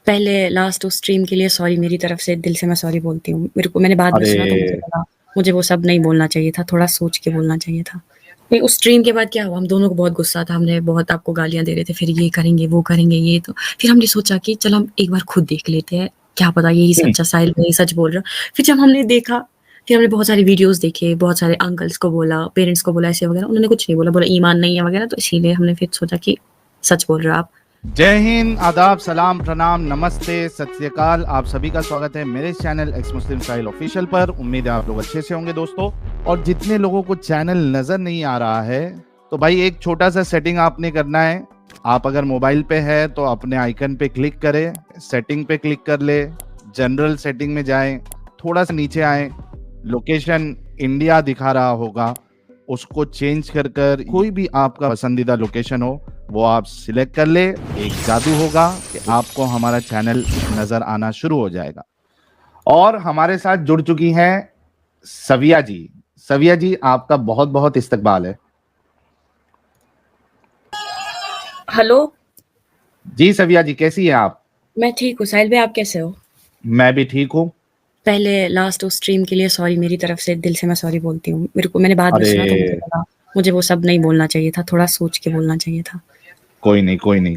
पहले लास्ट उस स्ट्रीम के लिए सॉरी, मेरी तरफ से दिल से मैं सॉरी बोलती हूँ। मैंने बाद में सुना तो मुझे अरे लगा मुझे वो सब नहीं बोलना चाहिए था, थोड़ा सोच के बोलना चाहिए था। नहीं, उस स्ट्रीम के बाद क्या हुआ, हम दोनों को बहुत गुस्सा था, हमने बहुत आपको गालियाँ दे रहे थे, फिर ये करेंगे, वो करेंगे, ये तो फिर हमने सोचा कि चल हम एक बार खुद देख लेते हैं, क्या पता यही सच्चा साहिल यही सच बोल रहा। फिर जब हमने देखा, फिर हमने बहुत सारे वीडियोज़ देखे, बहुत सारे अंकल्स को बोला, पेरेंट्स को बोला ऐसे वगैरह, उन्होंने कुछ नहीं बोला, बोला ईमान नहीं है वगैरह, तो इसीलिए हमने फिर सोचा कि सच बोल रहे हो आप। जय हिंद, आदाब, सलाम, प्रणाम, नमस्ते, सत श्री अकाल। आप सभी का स्वागत है मेरे चैनल एक्स मुस्लिम साहिल ऑफिशियल पर। उम्मीद है आप लोग अच्छे से होंगे दोस्तों। और जितने लोगों को चैनल नजर नहीं आ रहा है तो भाई एक छोटा सा सेटिंग आपने करना है। आप अगर मोबाइल पे है तो अपने आइकन पे क्लिक करें, सेटिंग पे क्लिक कर ले, जनरल सेटिंग में जाएं, थोड़ा सा नीचे आए, लोकेशन इंडिया दिखा रहा होगा, उसको चेंज कर कर कोई भी आपका पसंदीदा लोकेशन हो वो आप सिलेक्ट कर ले। एक जादू होगा कि आपको हमारा चैनल नजर आना शुरू हो जाएगा। और हमारे साथ जुड़ चुकी हैं सविया जी। सविया जी, आपका बहुत बहुत इस्तकबाल है। हेलो। जी सविया जी, कैसी हैं आप? मैं ठीक हूँ साहिल भाई, आप कैसे हो? मैं भी ठीक हूँ। पहले लास्ट उस स्ट्रीम के लिए सॉरी, मेरी तरफ से दिल से मैं सॉरी बोलती हूँ। मैंने बाद में अरे सुना तो मुझे लगा मुझे वो सब नहीं बोलना चाहिए था, थोड़ा सोच के बोलना चाहिए था। कोई नहीं, कोई नहीं।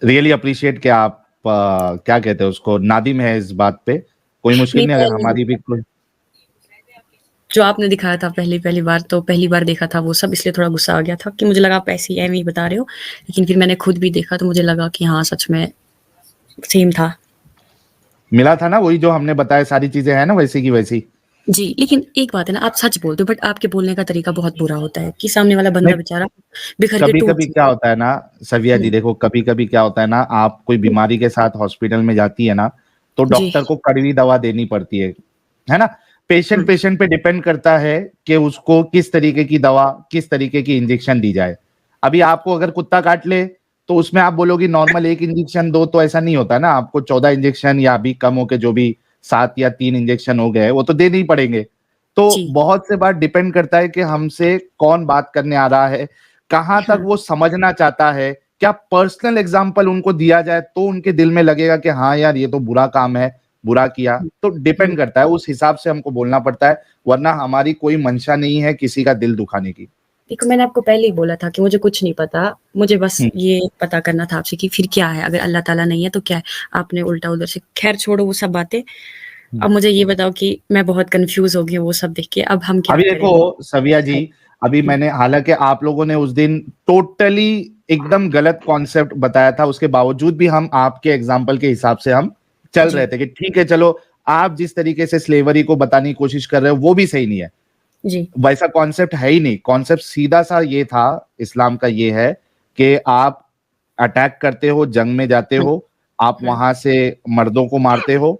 रियली अप्रिशिएट कि आप क्या कहते हैं उसको, नादिम है इस बात पे। कोई मुश्किल नहीं, नहीं, अगर पहले हमारी भी कोई। जो आपने दिखाया था पहली बार, तो पहली बार देखा था वो सब, इसलिए थोड़ा गुस्सा आ गया था कि मुझे लगा आप ऐसे ही एਵੇਂ ही बता रहे हो। लेकिन फिर मैंने खुद भी देखा तो मुझे लगा कि हाँ, सच में सेम था। मिला था ना वही जो हमने बताया, सारी चीजें हैं ना वैसी की वैसी। जी, लेकिन एक बात है ना, आप सच बोलते हो बट आपके बोलने का तरीका बहुत बुरा होता है कि सामने वाला बंदा नहीं, बेचारा बिखर के कभी टूट कभी क्या जाए। होता है ना सविया जी, हुँ, देखो कभी कभी क्या होता है ना, आप कोई बीमारी के साथ हॉस्पिटल में जाती है ना, तो जी। डॉक्टर को कड़वी दवा देनी पड़ती है ना। पेशेंट हुँ, पेशेंट पे डिपेंड करता है कि उसको किस तरीके की दवा, किस तरीके की इंजेक्शन दी जाए। अभी आपको अगर कुत्ता काट ले तो उसमें आप बोलोगे नॉर्मल एक इंजेक्शन दो, तो ऐसा नहीं होता ना, आपको 14 इंजेक्शन या अभी कम हो के जो भी 7 या 3 इंजेक्शन हो गए वो तो देने ही पड़ेंगे। तो जी। बहुत से बार डिपेंड करता है कि हमसे कौन बात करने आ रहा है, कहां तक हाँ, वो समझना चाहता है। क्या पर्सनल एग्जाम्पल उनको दिया जाए तो उनके दिल में लगेगा कि हाँ यार ये तो बुरा काम है, बुरा किया। हुँ, तो हुँ। डिपेंड करता है, उस हिसाब से हमको बोलना पड़ता है, वरना हमारी कोई मंशा नहीं है किसी का दिल दुखाने की। देखो, मैंने आपको पहले ही बोला था कि मुझे कुछ नहीं पता, मुझे बस हम्म, ये पता करना था आपसे कि फिर क्या है? अगर अल्लाह ताला नहीं है तो क्या है? आपने उल्टा उधर से खैर छोड़ो वो सब बातें। हम्म। अब मुझे ये बताओ कि मैं बहुत कन्फ्यूज़ हो गई हूँ वो सब देख के, अब हम क्या अभी करें? देखो सविया जी, हाँ, अभी हुँ, मैंने, हालांकि आप लोगों ने उस दिन टोटली एकदम गलत कॉन्सेप्ट बताया था, उसके बावजूद भी हम आपके एग्जाम्पल के हिसाब से हम चल रहे जी, थे कि ठीक है चलो, आप जिस तरीके से स्लेवरी को बताने की कोशिश कर रहे हो वो भी सही नहीं है। जी। वैसा कॉन्सेप्ट है ही नहीं। कॉन्सेप्ट सीधा सा ये था, इस्लाम का ये है कि आप अटैक करते हो, जंग में जाते हाँ, हो, आप हाँ, वहां से मर्दों को मारते हो,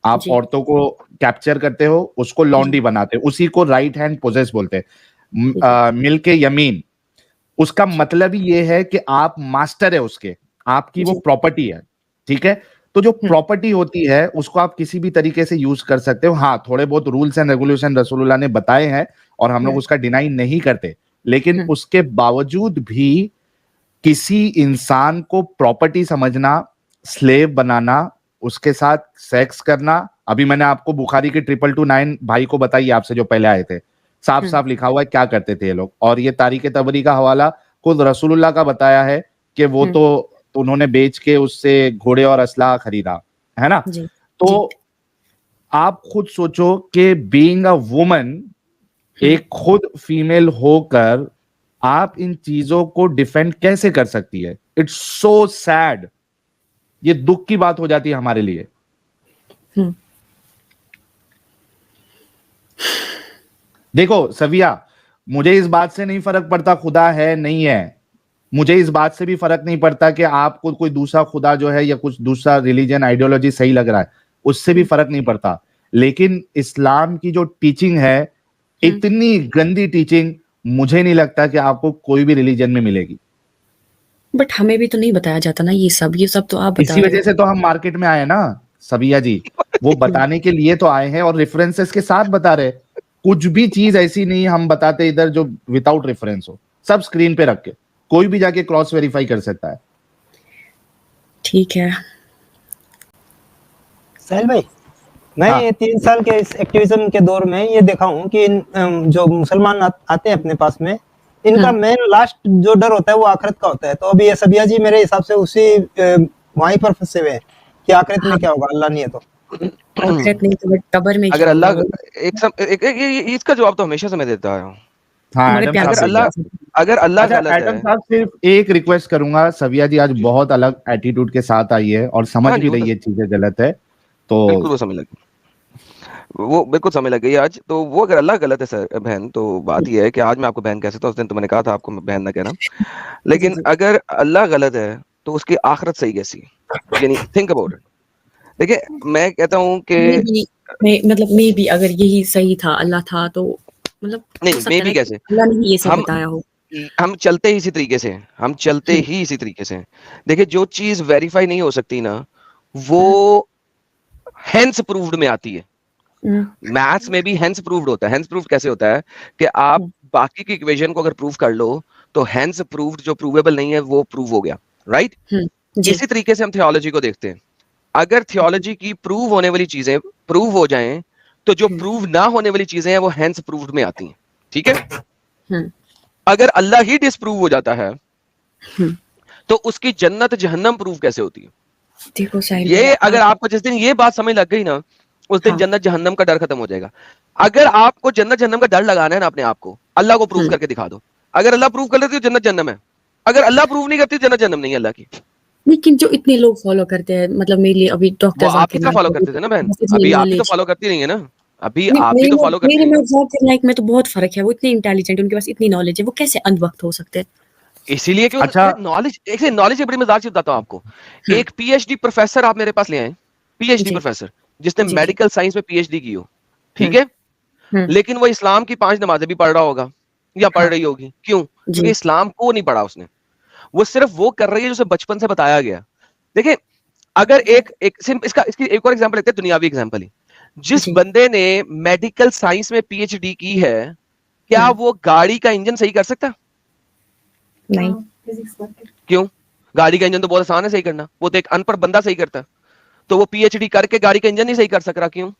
आप जी, औरतों को कैप्चर करते हो, उसको जी, लॉन्डी बनाते हो, उसी को राइट हैंड पोजेस बोलते हैं। जी, मिलके यमीन, उसका जी, मतलब ही ये है कि आप मास्टर है उसके, आपकी वो जी, प्रॉपर्टी है। ठीक है, तो जो हुँ, प्रॉपर्टी होती है उसको आप किसी भी तरीके से यूज कर सकते हो। हाँ, थोड़े बहुत रूल्स एंड रेगुलेशन रसूलुल्लाह ने बताए हैं और हम लोग हुँ, उसका डिनाई नहीं करते, लेकिन हुँ, उसके बावजूद भी किसी इंसान को प्रॉपर्टी समझना, स्लेव बनाना, उसके साथ सेक्स करना। अभी मैंने आपको बुखारी के 2229 भाई को बताई आपसे जो पहले आए थे, साफ हुँ, साफ लिखा हुआ है क्या करते थे ये लोग। और ये तारीख तबरी का हवाला खुद रसूलुल्लाह का बताया है कि वो हुँ, तो उन्होंने बेच के उससे घोड़े और असला खरीदा, है ना। जी, जी, तो आप खुद सोचो कि बीइंग अ वुमन, हुँ। एक खुद फीमेल होकर आप इन चीजों को डिफेंड कैसे कर सकती है? It's so sad. ये दुख की बात हो जाती है हमारे लिए। हुँ, देखो सविया, मुझे इस बात से नहीं फर्क पड़ता खुदा है नहीं है, मुझे इस बात से भी फर्क नहीं पड़ता कि आपको कोई दूसरा खुदा जो है या कुछ दूसरा रिलीजन आइडियोलॉजी सही लग रहा है, उससे भी हुँ, फर्क नहीं पड़ता। लेकिन इस्लाम की जो टीचिंग है, हुँ। इतनी गंदी टीचिंग मुझे नहीं लगता कि आपको कोई भी रिलीजन में मिलेगी। बट हमें भी तो नहीं बताया जाता ना ये सब तो आप बता इसी रहे वजह हो। से तो हम मार्केट में आए ना सबिया जी, वो हुँ, बताने के लिए तो आए हैं और रेफरेंसेस के साथ बता रहे। कुछ भी चीज ऐसी नहीं हम बताते इधर जो विदाउट रेफरेंस हो, सब स्क्रीन पे रख के कोई भी जाके क्रॉस वेरीफाई कर सकता है। ठीक है। साहिल भाई, मैं हाँ। ये 3 साल के इस एक्टिविज्म के दौर में ये देखा हूँ कि जो मुसलमान आते हैं अपने पास में, इनका मेन लास्ट जो डर होता है वो आखिरत का होता है। तो अभी ये सबिया जी मेरे हिसाब से उसी वहीं पर फंसे हुए हैं कि आखिरत में क्या होगा, अल्लाह नहीं है तो। आखिरत नहीं तो कब्र में अगर क्या अल्लाह होगा? इसका जवाब तो हमेशा से मैं देता आया हूँ। हाँ हमारे एडम प्यार अगर साहब से बोलिए। अगर अल्लाह अच्छा गलत एडम है, साहब सिर्फ एक रिक्वेस्ट करूंगा, सविया जी आज बहुत अलग एटीट्यूड के साथ आई है और समझ हाँ जी, भी वो रही तो है चीजें गलत है बिल्कुल तो बिल्कुल समय लग गई आज। तो वो अगर अल्लाह गलत है सर बहन, तो बात ये है कि आज मैं आपको बहन कह सकता हूँ, उस दिन तो मैंने कहा था आपको बहन ना कहना। लेकिन जी। अगर अल्लाह गलत है तो उसकी आखिरत सही कैसी है? यानी थिंक अबाउट इट। देखिए मैं कहता हूँ कि मैं भी अगर यही सही था, अल्लाह था तो मतलब हो नहीं, सकता मे है ना भी कि कैसे, अल्लाह ने ही ये सब हम बताया हो। हम चलते ही इसी तरीके से हैं, हम चलते ही इसी तरीके से हैं। देखिए जो चीज वेरीफाई नहीं हो सकती ना, वो हेंस प्रूव्ड में आती है। मैथ्स में भी हेंस प्रूव्ड होता है। हेंस प्रूव्ड कैसे होता है कि आप बाकी की इक्वेशन को अगर प्रूव कर लो तो हेंस प्रूव्ड जो प्रूवेबल नहीं है वो प्रूव हो गया, राइट? जी। इसी तरीके से हम थियोलॉजी को देखते हैं। अगर थियोलॉजी की प्रूव होने वाली चीजें प्रूव हो जाएं तो जो प्रूव ना होने वाली चीजें हैं वो हेंस प्रूव्ड में आती हैं, ठीक है? अगर अल्लाह ही डिसप्रूव हो जाता है तो उसकी जन्नत जहन्नम प्रूव कैसे होती है? देखो साहिल ये भाई, अगर आपको जिस दिन ये बात समझ लग गई ना, उस दिन हाँ। जन्नत जहन्नम का डर खत्म हो जाएगा। अगर आपको जन्नत जहन्नम का डर लगाना है ना अपने आप को, अल्लाह को प्रूव करके दिखा दो। अगर अल्लाह प्रूव कर लेती है जन्नत जहन्नम है, अगर अल्लाह प्रूव नहीं करती जन्नत जहन्नम नहीं है अल्लाह की। लेकिन जो इतने लोग फॉलो करते हैं, मतलब मेरे लिए अभी डॉक्टर वो आप जाकिर कितना नाइक फॉलो करते थे ना बहन, बस इतनी अभी आप भी तो नॉलेज फॉलो करती नहीं है ना, अभी नहीं, आप भी तो फॉलो करती मेरे नहीं में है। जाकिर नाइक में तो बहुत फर्क है। वो इतने इंटेलिजेंट, उनके पास इतनी नॉलेज है, वो कैसे अंधभक्त हो सकते हैं? इसीलिए क्यों अच्छा नॉलेज, एक नॉलेज की बड़ी मजाक चीज बताता हूं आपको। एक पीएचडी प्रोफेसर आप मेरे पास ले आए, पीएचडी जी। प्रोफेसर जिसने जी। मेडिकल साइंस में पीएचडी की हो, ठीक है? लेकिन वो इस्लाम की 5 नमाजें भी पढ़ रहा होगा या पढ़ रही होगी, क्यों? क्योंकि इस्लाम को नहीं पढ़ा उसने, वो सिर्फ वो कर रही है जो उसे बचपन से बताया गया। देखिए अगर इसकी एक और एग्जांपल लेते हैं, दुनियावी एग्जांपल ही। जिस बंदे ने मेडिकल साइंस में पीएचडी की है, क्या वो गाड़ी का इंजन सही कर सकता? नहीं। क्यों? गाड़ी का इंजन तो बहुत आसान है सही करना, वो तो एक अनपढ़ बंदा सही करता है। तो वो पीएचडी करके गाड़ी का इंजन नहीं सही कर सक रहा, क्यों?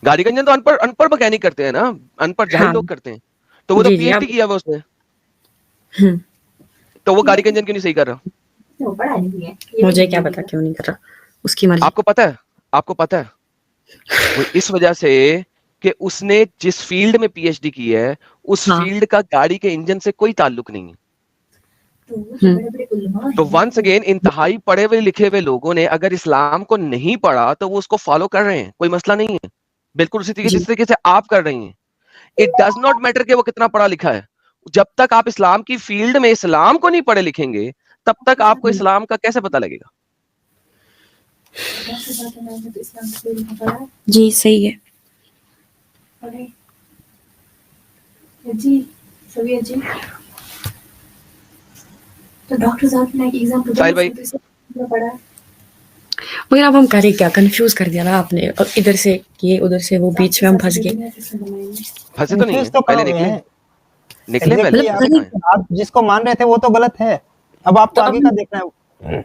गाड़ी का इंजन तो अनपढ़ मैकेनिक करते हैं ना, अनपढ़ जाहिल लोग करते हैं। तो वो तो जी, पीएचडी किया हुआ उसने, तो वो गाड़ी का इंजन क्यों नहीं सही कर रहा? मुझे क्या पता क्यों नहीं कर रहा, उसकी मर्जी। आपको पता है वो इस वजह से कि उसने जिस फील्ड में पीएचडी की है उस फील्ड का गाड़ी के इंजन से कोई ताल्लुक नहीं है। तो वंस अगेन इंतहाई पढ़े हुए लिखे हुए लोगों ने अगर इस्लाम को नहीं पढ़ा तो वो उसको फॉलो कर रहे हैं, कोई मसला नहीं है, बिल्कुल उसी तरीके जिस तरीके से आप कर रही हैं। इट डज नॉट मैटर कि वो कितना पढ़ा लिखा है, जब तक आप इस्लाम की फील्ड में इस्लाम को नहीं पढ़े लिखेंगे तब तक आपको इस्लाम का कैसे पता लगेगा? जी सही है जी, सभी जी। तो डॉक्टर जाकिर नाइक एग्जांपल साहिल भाई, पढ़ा है। मगर अब हम करें क्या? कंफ्यूज कर दिया ना आपने, और इधर से ये उधर से वो, बीच में हम फंस गए। फंसे तो नहीं है, पहले निकले पहले Exactly, आप जिसको मान रहे थे वो तो गलत है, अब आपको आगे का देखना है।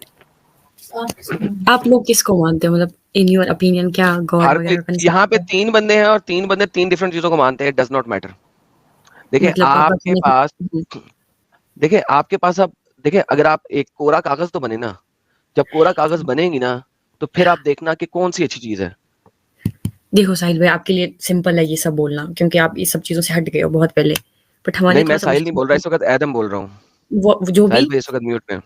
आप लोग किसको मानते हो, मतलब इन योर ओपिनियन क्या गॉड वगैरह का? यहाँ पे 3 बंदे हैं और 3 बंदे 3 डिफरेंट चीजों को मानते हैं, डज नॉट मैटर। देखिए मतलब आपके पास अब देखिए अगर आप एक कोरा कागज तो बने ना, जब कोरा कागज बनेगी ना तो फिर आप देखना कि कौन सी अच्छी चीज है। देखो साहिल भाई, आपके लिए सिंपल है ये सब बोलना, क्योंकि आप इस सब चीजों से हट गए हो बहुत पहले, बट हमारे नहीं, मैं साहिल नहीं बोल रहा इस वक्त, एडम बोल रहा हूँ। वो जो भी इस वक्त म्यूट पे।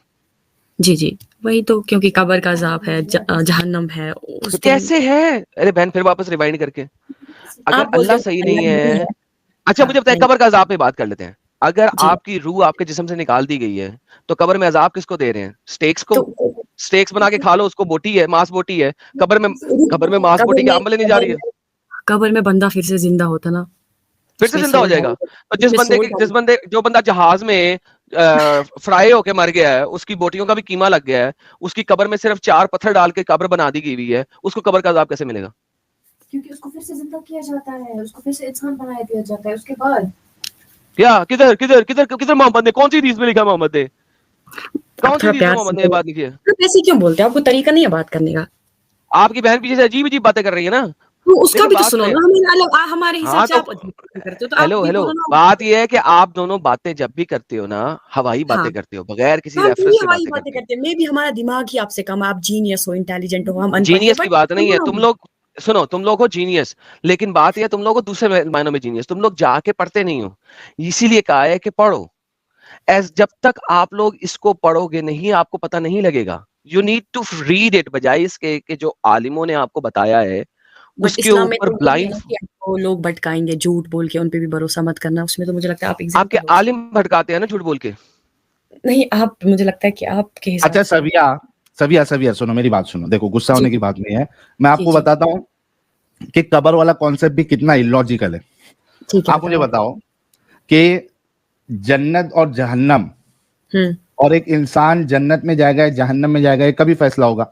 जी वही तो, क्योंकि कब्र का अजाब है, जहन्नम है उस तो कैसे है? अरे बहन फिर वापस रिवाइंड करके, अगर अल्लाह सही नहीं है, अच्छा मुझे बताए कब्र का अजाब पे बात कर लेते हैं। अगर आपकी रूह आपके जिस्म से निकाल दी गई है तो कब्र में अजाब किसको दे रहे हैं? स्टेक्स को। स्टेक्स बना के खा लो उसको, बोटी है, मांस बोटी है। कब्र में मांस बोटी की आमले नहीं जा रही है। कब्र में बंदा फिर से जिंदा होता ना, फिर से जिंदा हो जाएगा। तो जो बंदा जहाज में फ्राई होके मर गया है, उसकी बोटियों का भी कीमा लग गया है, उसकी कब्र में सिर्फ 4 पत्थर डाल के कब्र बना दी गई हुई है, उसको कब्र का अजाब कैसे मिलेगा? क्योंकि उसको फिर से जिंदा किया जाता है, उसको फिर से इंसान बनाया दिया जाता है उसके बाद। क्या? किधर मोहम्मद ने कौन सी हदीस में लिखा? मोहम्मद ने कौन सी हदीस में मोहम्मद ने ये बात लिखी है? ऐसे क्यों बोलते हैं? आपको तरीका नहीं है बात करने का? आपकी बहन पीछे से अजीब-अजीब बातें कर रही है ना। तो उसका देखो भी तो बात सुनो सुने। ना, हमें अलग हमारे हिसाब हाँ, से तो आप अजीब बातें करते हो, तो आप हेलो, भी हेलो। बोलो ना। बात ये है कि आप दोनों बातें जब भी करते हो ना, हवाई हाँ, बातें करते हो, बगैर किसी हम रेफरेंस थोड़ी के हवाई बातें बातें करते हो। करते हैं, मे बी हमारा दिमाग ही आपसे कम है, आप जीनियस हो, इंटेलिजेंट हो, हम अनपढ़ हैं, जीनियस की बट बात नहीं बोलो है, ना तुम हम। लोग सुनो, तुम लोग हो जीनियस, लेकिन बात ये है तुम लोग हो दूसरे मायनों में जीनियस, तुम लोग जाके पढ़ते नहीं हो। इसीलिए कहा है कि पढ़ो। जब तक आप लोग इसको पढ़ोगे नहीं, आपको पता नहीं लगेगा। You need to read it, बजाय इसके कि जो आलिमों ने आपको बताया है, बट उसके इस्लाम में ऊपर तो वो भी है ब्लाइंड। ना कि आपको लोग भटकाएंगे, झूठ बोल के उन पे भी भरोसा मत करना। उसमें तो मुझे लगता है आप आपके एग्जाम्पल हो उसके। आलिम भटकाते हैं ना झूठ बोल के। नहीं, आप, मुझे लगता है कि आपके हिसाब अच्छा से। सविया सुनो, मेरी बात सुनो, देखो गुस्सा जी होने की बात नहीं है। मैं जी आपको जी बताता हूँ कि कब्र वाला कॉन्सेप्ट भी कितना इलॉजिकल है। ठीक है, आप मुझे बताओ। बताओ कि जन्नत और जहन्नम, हम्म। और एक इंसान जन्नत में जाएगा या जहन्नम में जाएगा, ये कभी फैसला होगा?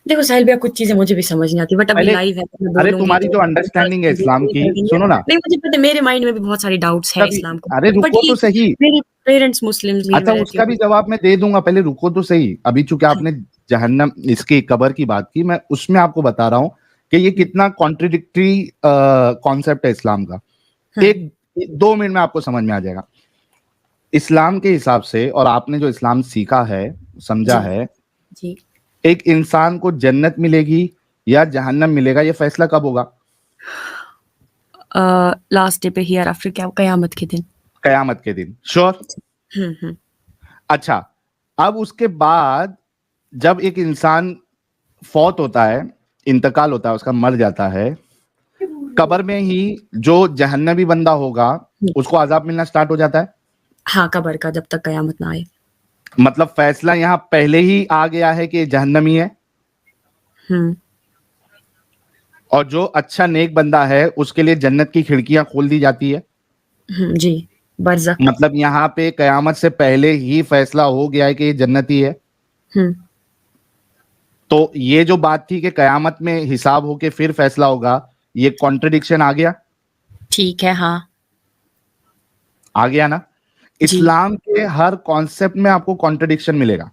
देखो साहिल भैया, कुछ चीजें मुझे भी समझ नहीं आती, बट अभी पहले, लाइव है तो मैं अरे बोलूंगी तुम्हारी तो जो अंडरस्टैंडिंग है इस्लाम की, कर देंगे। सुनो ना। नहीं, मुझे पता है, मेरे माइंड में भी बहुत सारी डाउट्स है कभी, इस्लाम को, अरे बट रुको ये तो कि सही। मेरे पेरेंट्स मुस्लिम ही, अच्छा, मैं रहती उसका हूँ भी तो। जवाब मैं दे दूंगा, पहले रुको तो सही। अभी चूंकि हाँ, आपने जहन्नम, इसकी कब्र की बात की, मैं उसमें आपको बता रहा हूं कि ये कितना कॉन्ट्रिडिक्टरी कॉन्सेप्ट है इस्लाम का। हाँ, एक 2 मिनट में आपको समझ में आ जाएगा। इस्लाम के हिसाब से, और आपने जो इस्लाम सीखा है, समझा जी है, जी। एक इंसान को जन्नत मिलेगी या जहन्नम मिलेगा, ये फैसला कब होगा? लास्ट डे पे, हियर आफ्टर, क्या कयामत के दिन। कयामत के दिन, श्योर। हम्म। अच्छा, अब उसके बाद जब एक इंसान फौत होता है, इंतकाल होता है उसका, मर जाता है, कब्र में ही जो जहन्नमी बंदा होगा उसको अजाब मिलना स्टार्ट हो जाता है। हाँ, कबर का, जब तक कयामत ना आए। मतलब फैसला यहां पहले ही आ गया है कि जहन्नमी है, हम्म और जो अच्छा नेक बंदा है उसके लिए जन्नत की खिड़कियां खोल दी जाती है। जी। बरज़ख। मतलब यहां पे कयामत से पहले ही फैसला हो गया है कि ये जन्नती है। हम्म तो ये जो बात थी कि कयामत में हिसाब होके फिर फैसला होगा, ये कॉन्ट्रडिक्शन आ गया। ठीक है, हाँ। आ गया ना? जी। इस्लाम के हर कॉन्सेप्ट में आपको कॉन्ट्रडिक्शन मिलेगा।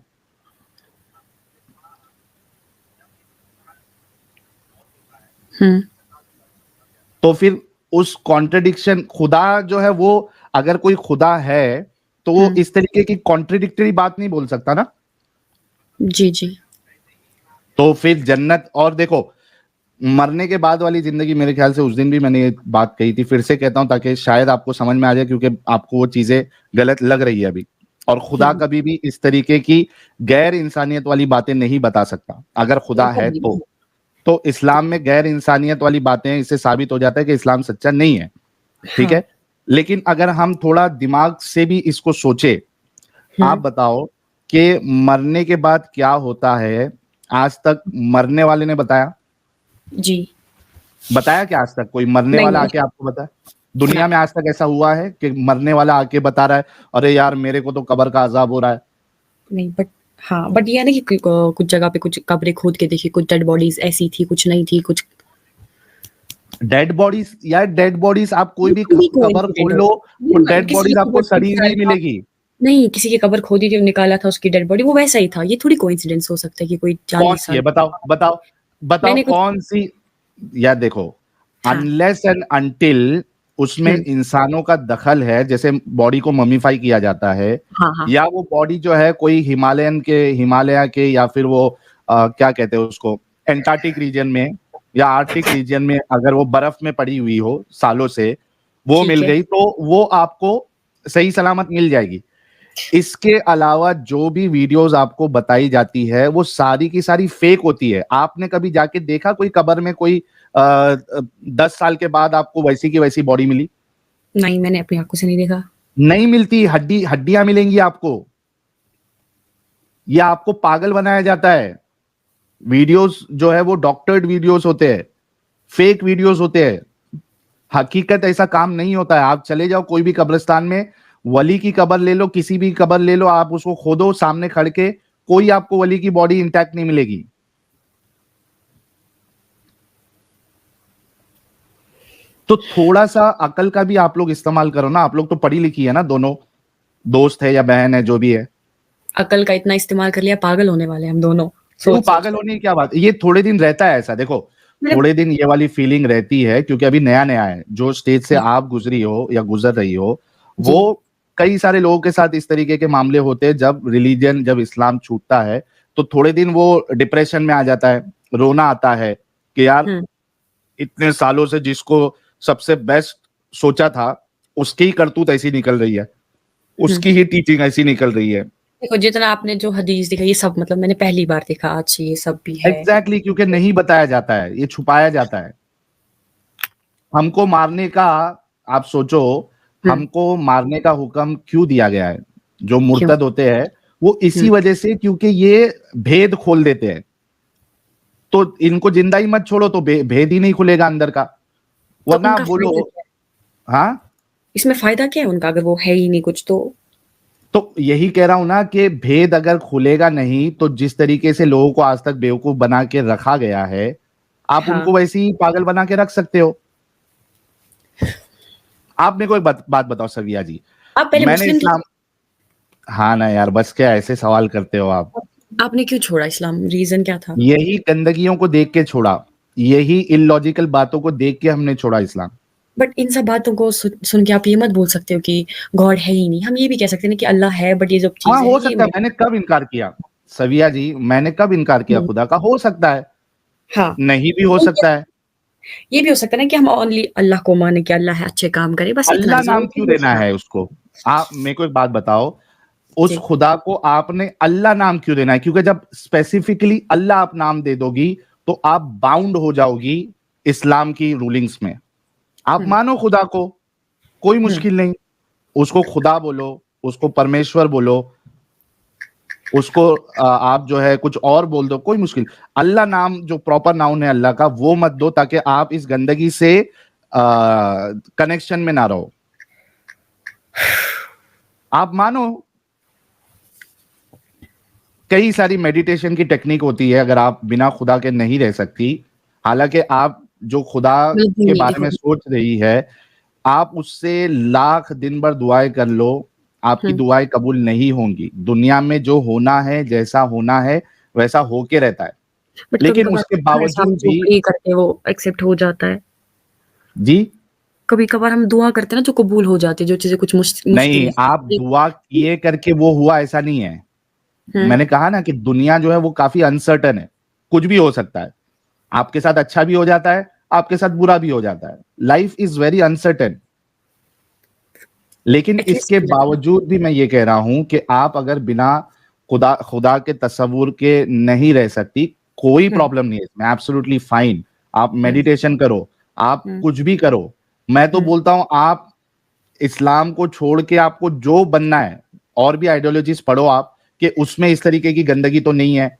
हम्म तो फिर उस कॉन्ट्रडिक्शन, खुदा जो है वो, अगर कोई खुदा है तो वो इस तरीके की कॉन्ट्रडिक्टरी बात नहीं बोल सकता ना। जी जी। तो फिर जन्नत, और देखो, मरने के बाद वाली जिंदगी, मेरे ख्याल से उस दिन भी मैंने ये बात कही थी, फिर से कहता हूं ताकि शायद आपको समझ में आ जाए, क्योंकि आपको वो चीजें गलत लग रही है अभी। और खुदा कभी भी इस तरीके की गैर इंसानियत वाली बातें नहीं बता सकता, अगर खुदा है तो इस्लाम में गैर इंसानियत वाली बातें, इससे साबित हो जाता है कि इस्लाम सच्चा नहीं है। ठीक हाँ। है, लेकिन अगर हम थोड़ा दिमाग से भी इसको सोचे, आप बताओ कि मरने के बाद क्या होता है? आज तक मरने वाले ने बताया? जी। बताया क्या आज तक कोई मरने नहीं वाला नहीं आके आपको बताया? दुनिया में आज तक ऐसा हुआ है कि मरने वाला आके बता रहा है, अरे यार मेरे को तो कब्र का अजाब हो रहा है? नहीं, बट हाँ, बट ये है ना कि कुछ जगह पे कुछ कब्रें खोद के देखी, कुछ डेड बॉडीज ऐसी थी, कुछ नहीं थी, कुछ। डेड बॉडीज, यार डेड बॉडीज, आप कोई भी थोड़ी कब्र खोल कोइंसिडेंट लो हो, तो डेड किसी बॉडीज की आपको कब्र खोद सड़ी के हुई निकाला था। मिलेगी। नहीं, किसी की कब्र खोदी थी, निकाला था उसकी डेड बॉडी, वो वैसा ही था। ये थोड़ी कोइंसिडेंस हो सकता है कि कोई कौन 40 सी है? साल बताओ बताओ बताओ, मैंने कुछ। कौन सी? या देखो, हाँ। अनलेस एंड अनटिल उसमें इंसानों का दखल है, जैसे बॉडी को ममीफाई किया जाता है, हाँ हाँ। या वो बॉडी जो है कोई हिमालय के, या फिर वो क्या कहते हैं उसको, एंटार्क्टिक रीजन में या आर्कटिक रीजन में, अगर वो बर्फ में पड़ी हुई हो सालों से, वो ठीक मिल है। गई तो वो आपको सही सलामत मिल जाएगी। इसके अलावा जो भी वीडियोस आपको बताई जाती है वो सारी की सारी फेक होती है। आपने कभी जाके देखा कोई कब्र में कोई 10 साल के बाद आपको वैसी की वैसी बॉडी मिली? नहीं, मैंने अपनी आंखों से नहीं देखा। नहीं मिलती, हड्डियां मिलेंगी आपको। ये आपको पागल बनाया जाता है। वीडियोस जो है वो डॉक्टर्ड वीडियोस होते हैं, फेक वीडियोस होते हैं। हकीकत ऐसा काम नहीं होता है। आप चले जाओ कोई भी कब्रिस्तान में, वली की कब्र ले लो, किसी भी कब्र ले लो, आप उसको खोदो सामने खड़ के, कोई आपको वली की बॉडी इंटैक्ट नहीं मिलेगी। तो थोड़ा सा अकल का भी आप लोग इस्तेमाल करो ना। आप लोग तो पढ़ी लिखी है ना, दोनों दोस्त है या बहन है जो भी है। अकल का इतना इस्तेमाल कर लिया, पागल होने वाले हम दोनों। वो सोच पागल होने की क्या बात, ये थोड़े दिन रहता है ऐसा, देखो मतलब थोड़े दिन ये वाली फीलिंग रहती है क्योंकि अभी नया नया है। जो स्टेज से आप गुजरी हो या गुजर रही हो, जी। वो कई सारे लोगों के साथ इस तरीके के मामले होते हैं। जब रिलीजन, जब इस्लाम छूटता है तो थोड़े दिन वो डिप्रेशन में आ जाता है, रोना आता है कि यार हम्म इतने सालों से जिसको सबसे बेस्ट सोचा था उसकी ही करतूत ऐसी निकल रही है, उसकी ही टीचिंग ऐसी निकल रही है। देखो, जितना आपने जो हदीस दिखा, ये सब मतलब मैंने पहली बार देखा आज से, ये सब भी है। एग्जैक्टली क्योंकि नहीं बताया जाता है, ये छुपाया जाता है। हमको मारने का, आप सोचो, हमको मारने का हुक्म क्यों दिया गया है? जो क्यों? मुर्तद होते हैं वो इसी वजह से, क्योंकि ये भेद खोल देते हैं। तो इनको जिंदा ही मत छोड़ो तो भेद ही नहीं खुलेगा अंदर का, तो वरना उनका आप बोलो। फायदा क्या है? हाँ, इसमें फायदा क्या है उनका, अगर वो है ही नहीं कुछ तो यही कह रहा हूं ना कि भेद अगर खुलेगा नहीं तो जिस तरीके से लोगों को आज तक बेवकूफ बना के रखा गया है, आप हाँ। उनको वैसे ही पागल बना के रख सकते हो। आप मेरे को एक बात बताओ सविया जी, आप पहले मैंने मुस्लिम थे? इस्लाम, हाँ ना यार, बस क्या ऐसे सवाल करते हो आप? आपने क्यों छोड़ा इस्लाम, रीजन क्या था? यही गंदगियों को देख के छोड़ा, यही इलॉजिकल बातों को देख के हमने छोड़ा इस्लाम। बट इन सब बातों को सुन के आप ये मत बोल सकते हो कि गॉड है ही नहीं। हम ये भी कह सकते हैं कि अल्लाह है, बट ये जो हाँ, चीज है हो ये सकता है। मैंने कब इनकार किया सविया जी, मैंने कब इनकार किया खुदा का? हो सकता है, हाँ, नहीं भी हो सकता है। ये भी हो सकता है ना कि हम ओनली अल्लाह को माने कि अल्लाह है, अच्छे काम करे, बस इतना अल्लाह ही नाम जरूरत क्यों है। देना है उसको? आप मेरे को एक बात बताओ, उस जी। खुदा को आपने अल्लाह नाम क्यों देना है? क्योंकि जब स्पेसिफिकली अल्लाह आप नाम दे दोगी तो आप बाउंड हो जाओगी इस्लाम की रूलिंग्स में। आप मानो खुदा को, कोई मुश्किल नहीं, उसको खुदा बोलो, उसको परमेश्वर बोलो, उसको आप जो है कुछ और बोल दो, कोई मुश्किल। अल्लाह नाम जो प्रॉपर नाउन है अल्लाह का, वो मत दो ताकि आप इस गंदगी से कनेक्शन में ना रहो। आप मानो कई सारी मेडिटेशन की टेक्निक होती है, अगर आप बिना खुदा के नहीं रह सकती। हालांकि आप जो खुदा बिल्कुल के नहीं, बारे में देखो। सोच रही है, आप उससे लाख दिन भर दुआएं कर लो, आपकी दुआएं कबूल नहीं होंगी। दुनिया में जो होना है, जैसा होना है वैसा होके रहता है, बट कभी लेकिन कभार उसके बावजूद हम जो भी। प्रे करते हैं वो एक्सेप्ट हो जाता है। जी, कभी कभार हम दुआ करते हैं ना, जो कबूल हो जाती है, जो चीजें कुछ मुश्किल नहीं, आप दुआ किए करके वो हुआ ऐसा नहीं है। मैंने कहा ना कि दुनिया जो है वो काफी अनसर्टन है, कुछ भी हो सकता है। आपके साथ अच्छा भी हो जाता है, आपके साथ बुरा भी हो जाता है। Life is very uncertain. लेकिन इसके बावजूद भी मैं ये कह रहा हूं कि आप अगर बिना खुदा के तस्वुर के नहीं रह सकती, कोई प्रॉब्लम नहीं है इसमें, एब्सोल्युटली फाइन। आप मेडिटेशन करो, आप कुछ भी करो। मैं तो बोलता हूं आप इस्लाम को छोड़ के आपको जो बनना है, और भी आइडियोलॉजीज पढ़ो आप, कि उसमें इस तरीके की गंदगी तो नहीं है।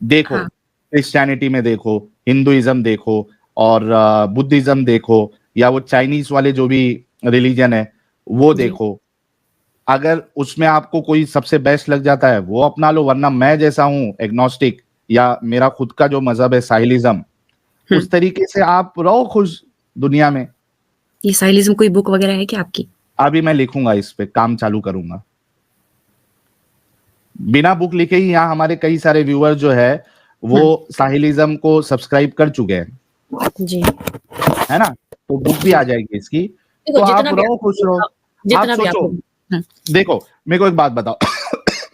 देखो, क्रिश्चियनिटी में देखो, हिंदुइज्म देखो, और बुद्धिज्म देखो, या वो चाइनीज वाले जो भी रिलीजन है वो देखो। अगर उसमें आपको कोई सबसे बेस्ट लग जाता है वो अपना लो, वरना मैं जैसा हूं एग्नोस्टिक, या मेरा खुद का जो मजहब है साहिलिज्म, उस तरीके से आप रहो खुश दुनिया में। ये साहिलिज्म कोई बुक वगैरह है क्या आपकी? अभी मैं लिखूंगा, इस पे काम चालू करूंगा। बिना बुक लिखे ही यहाँ हमारे कई सारे व्यूअर जो है वो साहिलिज्म को सब्सक्राइब कर चुके हैं जी, है ना, तो बुक भी आ जाएगी इसकी। तो आप रहो खुश रहो। आप जितना भी सोचो, आप देखो मेरे को एक बात बताओ,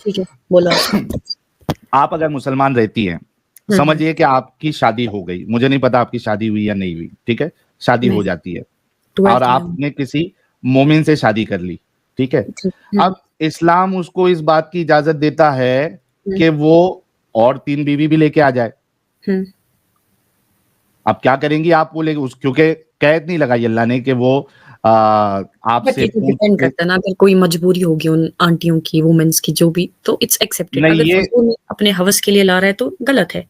ठीक है, बोलो। आप अगर मुसलमान रहती हैं, समझिए कि आपकी शादी हो गई, मुझे नहीं पता आपकी शादी हुई या नहीं हुई, ठीक है, शादी हो जाती है, और आपने किसी मोमिन से शादी कर ली, ठीक है। अब इस्लाम उसको इस बात की इजाजत देता है कि वो और 3 बीवी भी लेके आ जाए। अब क्या करेंगी आप, वो लेके क्योंकि कैद नहीं लगाई अल्लाह ने कि वो आपसे डिपेंड करता है ना, अगर कोई मजबूरी होगी उन आंटियों की, वुमेन्स की, जो भी, तो इट्स एक्सेप्टेड। अगर ये अपने हवस के लिए ला रहा है तो गलत है।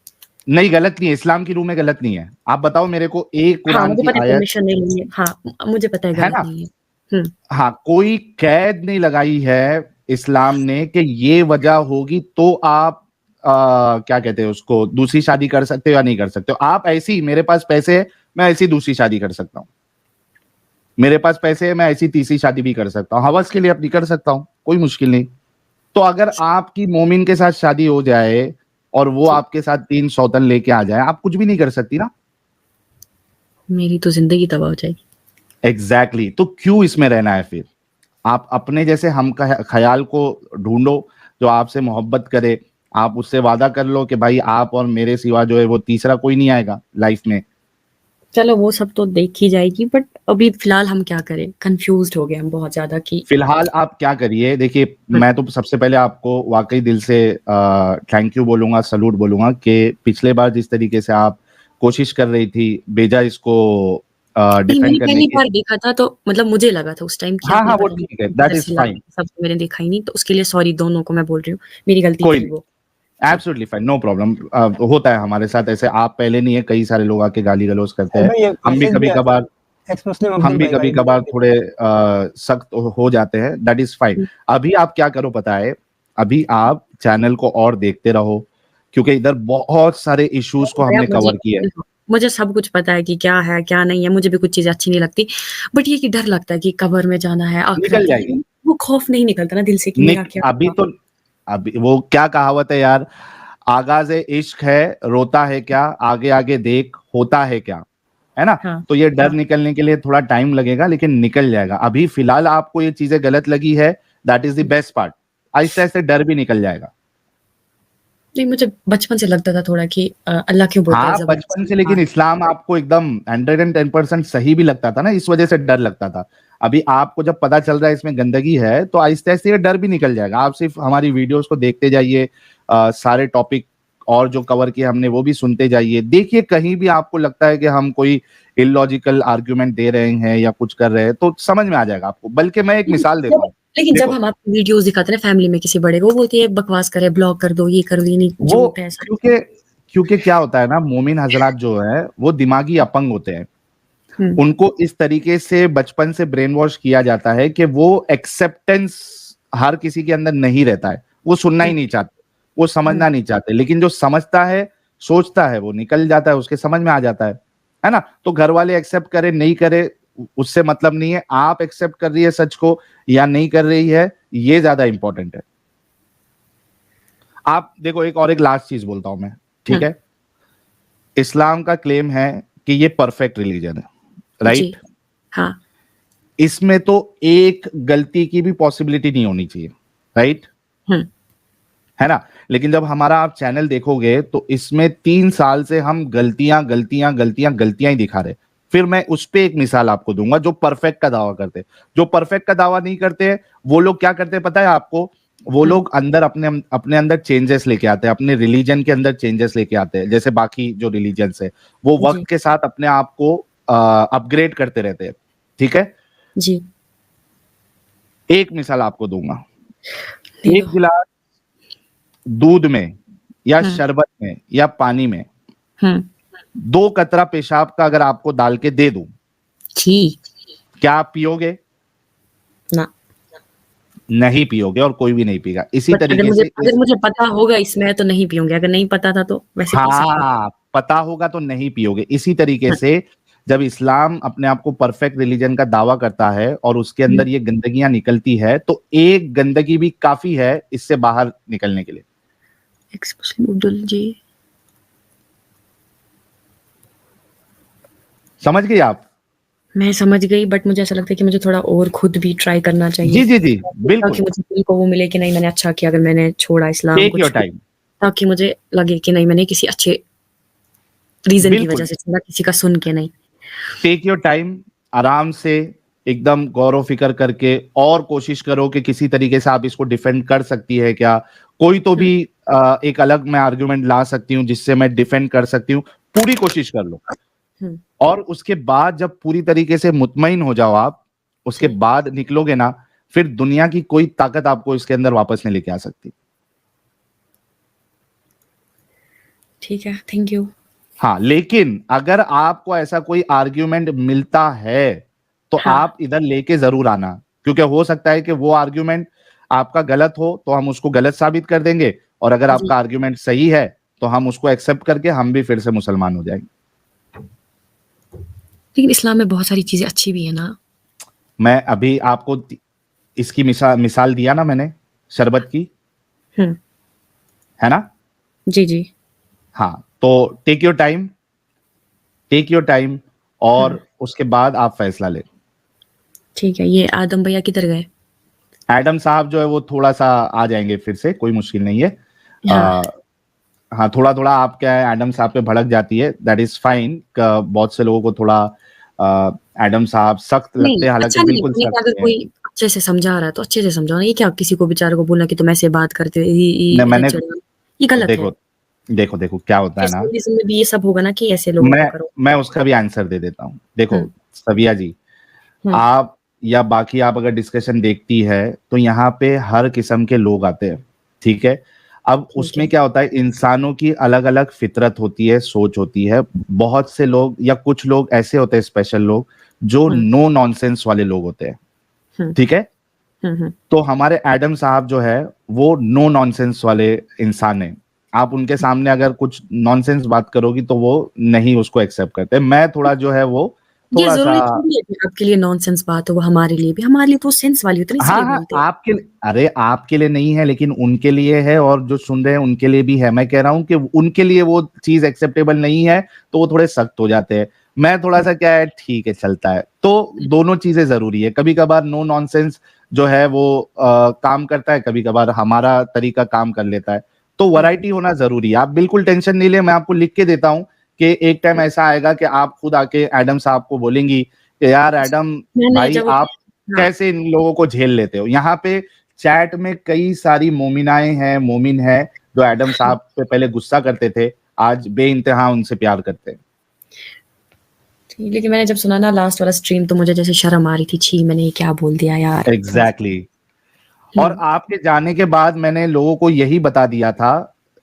नहीं, गलत नहीं है, इस्लाम की रूह में गलत नहीं है। आप बताओ मेरे को एक कुरान की आयत, परमिशन नहीं ली है, हाँ मुझे पता है, गलत नहीं है। हाँ, कोई कैद नहीं लगाई है इस्लाम ने कि ये वजह होगी तो आप क्या कहते हैं उसको, दूसरी शादी कर सकते हो या नहीं कर सकते हो। आप ऐसी, मेरे पास पैसे है मैं ऐसी दूसरी शादी कर सकता हूँ, मेरे पास पैसे है मैं ऐसी तीसरी शादी भी कर सकता हूँ, हवस के लिए अपनी कर सकता हूँ, कोई मुश्किल नहीं। तो अगर आपकी मोमिन के साथ शादी हो जाए और वो आपके साथ 3 सौतन लेके आ जाए, आप कुछ भी नहीं कर सकती ना। मेरी तो जिंदगी तबाह हो जाएगी। एग्जैक्टली तो क्यों इसमें रहना है फिर। आप अपने जैसे हम ख्याल को ढूंढो जो आपसे मोहब्बत करे। आप उससे वादा कर लो कि भाई आप और मेरे सिवा जो है वो तीसरा कोई नहीं आएगा लाइफ में। चलो वो सब तो देखी जाएगी, बट अभी फिलहाल हम क्या करें, कंफ्यूज्ड हो गए हम बहुत ज्यादा कि फिलहाल आप क्या करिए, देखिए मैं तो सबसे पहले आपको वाकई दिल से थैंक यू बोलूंगा, सलूट बोलूंगा कि पिछले बार जिस तरीके से आप कोशिश कर रही थी बेजा इसको नहीं, मैंने डिफेंड करने पहली की। बार देखा था तो मतलब मुझे लगा था उस टाइम कि हाँ आपने हाँ वो पता नहीं ठीक है, दैट किधर इज से ला फाइन, के सब मैंने देखा ही नहीं, तो उसके लिए सॉरी दोनों को मैं बोल रही हूँ, मेरी गलती कोई थी नहीं, वो। Absolutely fine, no problem. होता है हमारे साथ ऐसे, आप पहले नहीं है, कई सारे लोग आके गाली गलौज करते हैं। भाई ये हम भी मैसेज भी कभी आया कभार था, एक्स मुस्लिम हम अब्दुल भी भाई कभी का कभार थोड़े सख्त हो जाते हैं, दैट इज फाइन। अभी आप क्या करो पता है, अभी आप चैनल को और देखते रहो क्योंकि इधर बहुत सारे इश्यूज को भैया हमने मुझे कवर किया है। देखो, मुझे सब कुछ पता है कि क्या है क्या नहीं है, मुझे भी कुछ चीजें अच्छी नहीं लगती, बट ये कि डर लगता है कि कब्र में जाना है, निकल आखिरत जाएगी। है, वो खौफ नहीं निकलता ना दिल से कि मेरा क्या अभी होगा। तो अभी वो क्या कहावत है यार, आगाज़ इश्क है रोता है क्या, आगे आगे देख होता है क्या, है ना। हाँ तो ये डर निकलने के लिए थोड़ा टाइम लगेगा लेकिन निकल जाएगा। अभी फिलहाल आपको ये चीजें गलत लगी है, that is the best part. आहिस्ते आहिस्ते डर भी निकल जाएगा। नहीं, मुझे बचपन से लगता था थोड़ा कि अल्लाह क्यों बोलता है हाँ बचपन से, लेकिन इस्लाम आपको एकदम 110% सही भी लगता था ना, इस वजह से डर लगता था। अभी आपको जब पता चल रहा है इसमें गंदगी है तो आहिस्ते आहिस्ते ये डर भी निकल जाएगा। आप सिर्फ हमारी वीडियोस को देखते जाइए, सारे टॉपिक और जो कवर किए हमने वो भी सुनते जाइए, देखिए कहीं भी आपको लगता है कि हम कोई इलॉजिकल आर्ग्यूमेंट दे रहे हैं या कुछ कर रहे हैं तो समझ में आ जाएगा आपको। बल्कि मैं एक मिसाल देता हूँ, लेकिन जब देखो हम आपकी वीडियोस दिखाते हैं ना फैमिली में किसी बड़े को, वो बोलती है बकवास करे, ब्लॉक कर दो, ये कर दो, ये नहीं वो झूठ है ऐसा। क्योंकि क्योंकि क्या होता है ना, मोमिन हजरात जो है वो दिमागी अपंग होते हैं। उनको इस तरीके से बचपन से ब्रेन वॉश किया जाता है कि वो एक्सेप्टेंस हर किसी के अंदर नहीं रहता है, वो सुनना ही नहीं चाहते, वो समझना नहीं चाहते। लेकिन जो समझता है, सोचता है, वो निकल जाता है, उसके समझ में आ जाता है ना। तो घर वाले एक्सेप्ट करे नहीं करे उससे मतलब नहीं है, आप एक्सेप्ट कर रही है सच को या नहीं कर रही है, ये ज्यादा इंपॉर्टेंट है। आप देखो, एक लास्ट चीज बोलता हूं मैं, ठीक है। इस्लाम का क्लेम है कि ये परफेक्ट रिलीजन है, राइट। हाँ, इसमें तो एक गलती की भी पॉसिबिलिटी नहीं होनी चाहिए, राइट, है ना। लेकिन जब हमारा आप चैनल देखोगे तो इसमें 3 साल से हम गलतियां गलतियां गलतियां गलतियां ही दिखा रहे। फिर मैं उस पे एक मिसाल आपको दूंगा, जो परफेक्ट का दावा करते, जो परफेक्ट का दावा नहीं करते वो लोग क्या करते पता है आपको, वो लोग अंदर अपने अपने अंदर चेंजेस लेके आते हैं, अपने रिलीजन के अंदर चेंजेस लेके आते हैं। जैसे बाकी जो रिलीजन्स है वो वक्त के साथ अपने आप को अपग्रेड करते रहते हैं, ठीक है जी। एक मिसाल आपको दूंगा, एक गिलास दूध में या शरबत में या पानी में 2 कतरा पेशाब का अगर आपको डाल के दे दूं, क्या आप पियोगे? ना, नहीं पियोगे और कोई भी नहीं पिएगा। इसी तरीके अगर मुझे पता होगा इसमें तो नहीं पियूंगी, अगर नहीं पता था तो वैसे पी सकता। हाँ, पता होगा तो नहीं पियोगे। इसी तरीके से जब इस्लाम अपने आप को परफेक्ट रिलीजन का दावा करता है और उसके अंदर ये गंदगियां निकलती है तो एक गंदगी भी काफी है इससे बाहर निकलने के लिए। एक्स मुस्लिम अब्दुल जी, समझ गए आप? मैं समझ गई, बट मुझे ऐसा लगता है कि मुझे थोड़ा और खुद भी ट्राई करना चाहिए। जी जी जी बिल्कुल, ताकि मुझे दिल को वो मिले कि नहीं मैंने अच्छा किया अगर मैंने छोड़ा इस्लाम टेक को, योर टाइम, ताकि मुझे लगे कि नहीं मैंने किसी अच्छे रीजन की वजह से छोड़ा, किसी का सुन के नहीं। टेक योर टाइम, आराम से एकदम गौर फिक्र करके और कोशिश करो कि किसी तरीके से आप इसको डिफेंड कर सकती है क्या। कोई तो भी एक अलग मैं आर्गुमेंट ला सकती हूँ जिससे मैं डिफेंड कर सकती हूँ, पूरी कोशिश कर लो। और उसके बाद जब पूरी तरीके से मुतमईन हो जाओ आप, उसके बाद निकलोगे ना, फिर दुनिया की कोई ताकत आपको इसके अंदर वापस नहीं लेके आ सकती। ठीक है, थैंक यू। हाँ, लेकिन अगर आपको ऐसा कोई आर्ग्यूमेंट मिलता है तो आप इधर लेके जरूर आना, क्योंकि हो सकता है कि वो आर्ग्यूमेंट आपका गलत हो तो हम उसको गलत साबित कर देंगे, और अगर आपका आर्ग्यूमेंट सही है तो हम उसको एक्सेप्ट करके हम भी फिर से मुसलमान हो जाएंगे। लेकिन इस्लाम में बहुत सारी चीजें अच्छी भी है ना। मैं अभी आपको इसकी मिसाल दिया ना मैंने, शरबत की, हम्म, है ना? जी जी। हाँ, तो टेक योर टाइम और उसके बाद आप फैसला लें। ठीक है, ये आदम भैया किधर गए? एडम साहब जो है वो थोड़ा सा आ जाएंगे फिर से, कोई मुश्किल नहीं है। हाँ। हाँ, थोड़ा थोड़ा आप क्या है एडम साहब पे भड़क जाती है, दैट इज फाइन। बहुत से लोगों को थोड़ा एडम साहब सख्त लगते नहीं, हैं, हालांकि अच्छा नहीं बिल्कुल लगता, नहीं सख्त अगर नहीं है। कोई अच्छे से समझा रहा है तो अच्छे से समझाओ ना, ये क्या किसी को बेचारे को बोलना कि तुम ऐसे बात करते हो, नहीं, ये मैंने चढ़ा, ये गलत है। देखो देखो देखो क्या होता फिर है ना, सिंगलिज्म में भी ये सब होगा ना कि ऐसे लोगों को मैं करो। मैं उसका भी आंसर दे देता हूँ। देखो हम्म सविया जी, हम्म आप या बाकी आप अगर डिस्कशन देखती है तो यहाँ पे हर किस्म के लोग आते हैं, ठीक है? अब ठीक उसमें है। क्या होता है, इंसानों की अलग अलग फितरत होती है, सोच होती है। बहुत से लोग या कुछ लोग ऐसे होते हैं, स्पेशल लोग जो हम्म नो नॉनसेंस वाले लोग होते हैं, हम्म ठीक है? हम्म। तो हमारे एडम साहब जो है वो नो नॉनसेंस वाले इंसान है। आप उनके सामने अगर कुछ नॉनसेंस बात करोगी तो वो नहीं उसको एक्सेप्ट करते। मैं थोड़ा जो है वो ये थोड़ा सा, जरूरी थोड़ी है कि आपके लिए नॉनसेंस बात हो, वो हमारे लिए भी, हमारे लिए तो सेंस वाली होती है ना, हाँ इसलिए हाँ बोलते हैं। आपके, अरे आपके लिए नहीं है लेकिन उनके लिए है, और जो सुन रहे हैं उनके लिए भी है। मैं कह रहा हूँ कि उनके लिए वो चीज एक्सेप्टेबल नहीं है तो वो थोड़े सख्त हो जाते हैं। मैं थोड़ा सा क्या है, ठीक है चलता है। तो दोनों चीजें जरूरी है, कभी कभार नो नॉनसेंस जो है वो काम करता है, कभी कभार हमारा तरीका काम कर लेता है। तो वैरायटी होना जरूरी है। आप बिल्कुल टेंशन नहीं ले, मैं आपको लिख के देता हूँ कि एक टाइम ऐसा आएगा कि आप खुद आके एडम साहब को बोलेंगी कि यार एडम मैंने भाई जब आप हाँ कैसे इन लोगों को झेल लेते हो। यहाँ पे चैट में कई सारी मोमिनाएं हैं, मोमिन है जो एडम साहब पे पहले गुस्सा करते थे, आज बेइंतहा उनसे प्यार करते हैं। लेकिन मैंने जब सुना ना लास्ट वाला स्ट्रीम तो मुझे जैसे शर्म आ रही थी, छी मैंने ये क्या बोल दिया यार, थोड़ा सा। एग्जैक्टली और आपके जाने के बाद मैंने लोगों को यही बता दिया था,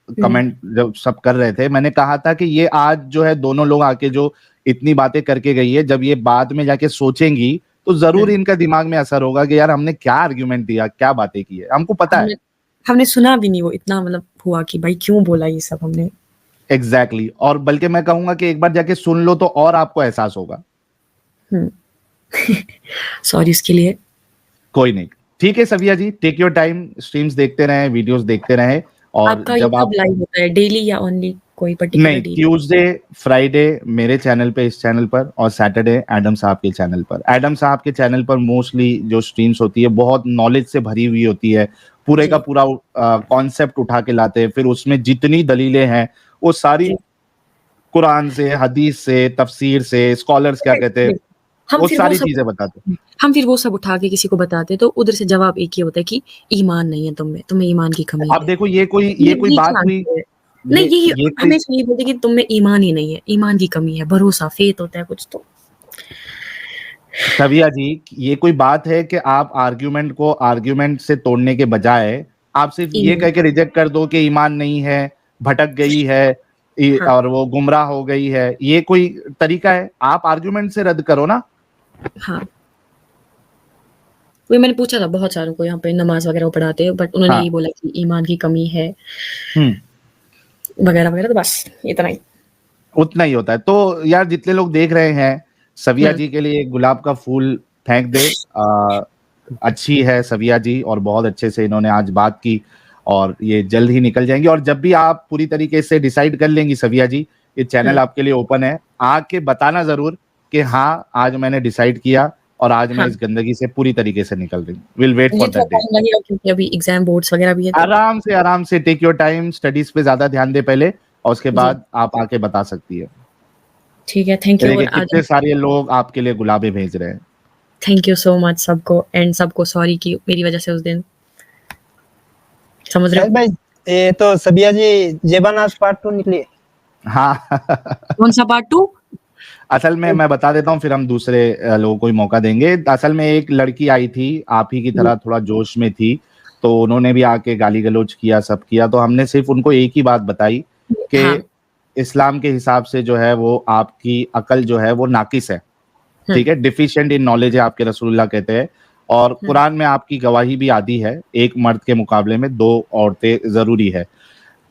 हम्म, कमेंट जब सब कर रहे थे, मैंने कहा था कि ये आज जो है दोनों लोग आके जो इतनी बातें करके गई है, जब ये बाद में जाके सोचेंगी तो जरूर इनका दिमाग में असर होगा कि यार हमने क्या आर्ग्यूमेंट दिया, क्या बातें की है, हमको पता है। हमने हमने सुना भी नहीं, वो इतना मतलब हुआ कि भाई क्यों बोला ये सब हमने। एग्जैक्टली और बल्कि मैं कहूंगा कि एक बार जाके सुन लो तो और आपको एहसास होगा। सॉरी इसके लिए। कोई नहीं, ठीक है सविया जी, टेक योर टाइम, स्ट्रीम्स देखते रहें, वीडियोस देखते रहें। और आपका ये जब कब आप, लाइव होता है, डेली या ओनली कोई पर्टिकुलर नहीं, डे? ट्यूसडे फ्राइडे मेरे चैनल पे, इस चैनल पर, और सैटरडे एडम साहब के चैनल पर। एडम साहब के चैनल पर मोस्टली जो स्ट्रीम्स होती है बहुत नॉलेज से भरी हुई होती है, पूरे जी का पूरा कॉन्सेप्ट उठा के लाते हैं, फिर उसमें जितनी दलीलें हैं वो सारी जी। कुरान से, हदीस से, तफसीर से, स्कॉलर्स क्या कहते हैं, हम वो फिर वो सारी सब चीजें बताते हैं। हम फिर वो सब उठा के किसी को बताते तो उधर से जवाब एक ही होता है कि ईमान नहीं है तुम में, तुम्हें ईमान की कमी अब है। देखो ये कोई ये बात क्या हुई, आंसर है? नहीं, यही ये कोई, हमेशा यही बोलते कि तुम में ईमान ही नहीं है, ईमान की कमी है, भरोसा, फेथ होता है कुछ तो। सविया जी ये कोई बात है कि आप आर्ग्यूमेंट को आर्ग्यूमेंट से तोड़ने के बजाय आप सिर्फ ये ईमान। कह के रिजेक्ट कर दो कि ईमान नहीं है, भटक गई है, हाँ और वो गुमराह हो गई है, ये कोई तरीका है? आप आर्ग्यूमेंट से रद्द करो ना। हाँ, वही मैंने पूछा था बहुत सारों को यहाँ पे नमाज वगैरह वो पढ़ाते हैं, बट उन्होंने यही हाँ, बोला कि ईमान की कमी है हम्म, वगैरह वगैरह, तो बस इतना ही। उतना ही होता है। तो यार जितने लोग देख रहे हैं, सविया हम्म जी के लिए एक गुलाब का फूल फेंक दे। अच्छी है सविया जी, और बहुत अच्छे से इन्होंने आज बात की, और ये जल्द ही निकल जाएंगी। और जब भी आप पूरी तरीके से डिसाइड कर लेंगी सविया जी, ये चैनल आपके लिए ओपन है, आके बताना जरूर कि हाँ आज मैंने डिसाइड किया और आज मैं हाँ, इस गंदगी से पूरी तरीके से निकल रही हूँ। विल वेट मुझे फॉर थोड़ा दैट डे। टाइम लगेगा क्योंकि अभी एग्जाम बोर्ड्स वगैरह भी है तो। आराम से टेक योर टाइम, स्टडीज पे ज्यादा ध्यान दे पहले, और उसके जी बाद आप आके बता सकती है। ठीक है, थैंक ये यू। और देखिए आज कितने सारे लोग आपके लिए गुलाबे भेज रहे हैं। थैंक यू सो मच सबको, एंड सबको सॉरी कि मेरी वजह से उस दिन, समझ रहे शायद हो? भाई ये तो सबिया जी जेबानाज पार्ट 2 निकली। हाँ कौन सा पार्ट 2? असल में मैं बता देता हूँ, फिर हम दूसरे लोगों को ही मौका देंगे। असल में एक लड़की आई थी, आप ही की तरह थोड़ा जोश में थी, तो उन्होंने भी आके गाली गलौज किया, सब किया। तो हमने सिर्फ उनको एक ही बात बताई कि हाँ। इस्लाम के हिसाब से जो है वो आपकी अकल जो है वो नाकिस है, हम्म ठीक है, डिफिशिएंट इन नॉलेज है, आपके रसूलुल्लाह कहते हैं। और कुरान में आपकी गवाही भी आदी है, एक मर्द के मुकाबले में 2 औरतें जरूरी है।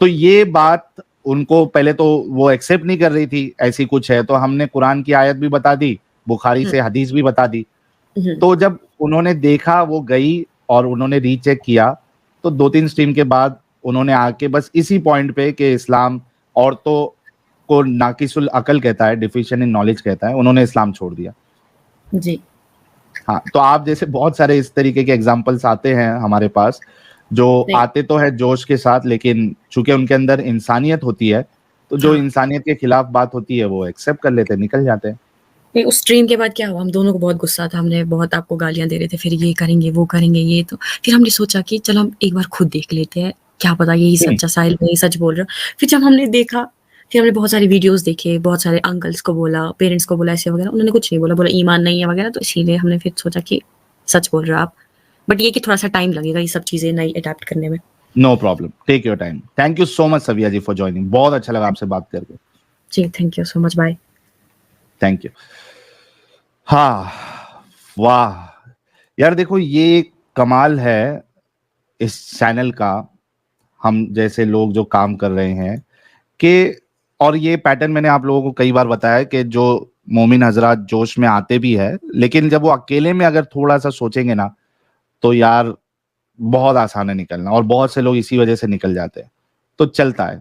तो ये बात उनको पहले तो वो एक्सेप्ट नहीं कर रही थी, ऐसी कुछ है। तो हमने कुरान की आयत भी बता दी, बुखारी हम्म से हदीस भी बता दी। हम्म तो जब उन्होंने देखा, वो गई और उन्होंने रीचेक किया, तो 2-3 स्ट्रीम के बाद उन्होंने आके बस इसी पॉइंट पे कि इस्लाम औरतों को नाकिसुल अकल कहता है, डिफिशिएंट इन नॉलेज कहता है, उन्होंने इस्लाम छोड़ दिया। जी। हाँ, तो आप जैसे बहुत सारे इस तरीके के एग्जाम्पल्स आते हैं हमारे पास, जो आते तो है जोश के साथ, लेकिन चूंकि उनके अंदर इंसानियत होती है, तो जो इंसानियत के खिलाफ बात होती है वो एक्सेप्ट कर लेते हैं, निकल जाते हैं। नहीं, उस स्ट्रीम के बाद क्या हुआ, हम दोनों को बहुत गुस्सा था, हमने बहुत आपको गालियां दे रहे थे, फिर ये करेंगे वो करेंगे ये तो, फिर हमने सोचा कि चलो हम एक बार खुद देख लेते हैं, क्या पता यही सच्चा साहिल यही सच बोल रहा। फिर जब हमने देखा, फिर हमने बहुत सारे वीडियोस देखे, बहुत सारे अंकल्स को बोला, पेरेंट्स को बोला ऐसे वगैरह, उन्होंने कुछ नहीं बोला, बोला ईमान नहीं है वगैरह, तो इसीलिए हमने फिर सोचा कि सच बोल रहे हो आप, बट ये कि थोड़ा सा टाइम लगेगा ये सब चीजें नई अडेप्ट करने में। No problem, take your time. Thank you so much Saviya ji for joining, बहुत अच्छा लगा आपसे बात करके। जी, thank you so much, bye. Thank you. हाँ, वाह यार, देखो ये कमाल है इस चैनल का, हम जैसे लोग जो काम कर रहे हैं कि, और ये पैटर्न मैंने आप लोगों को कई बार बताया कि जो मोमिन हजरात जोश में आते भी है, लेकिन जब वो अकेले में अगर थोड़ा सा सोचेंगे ना, तो यार बहुत आसान है निकलना, और बहुत से लोग इसी वजह से निकल जाते हैं, तो चलता है।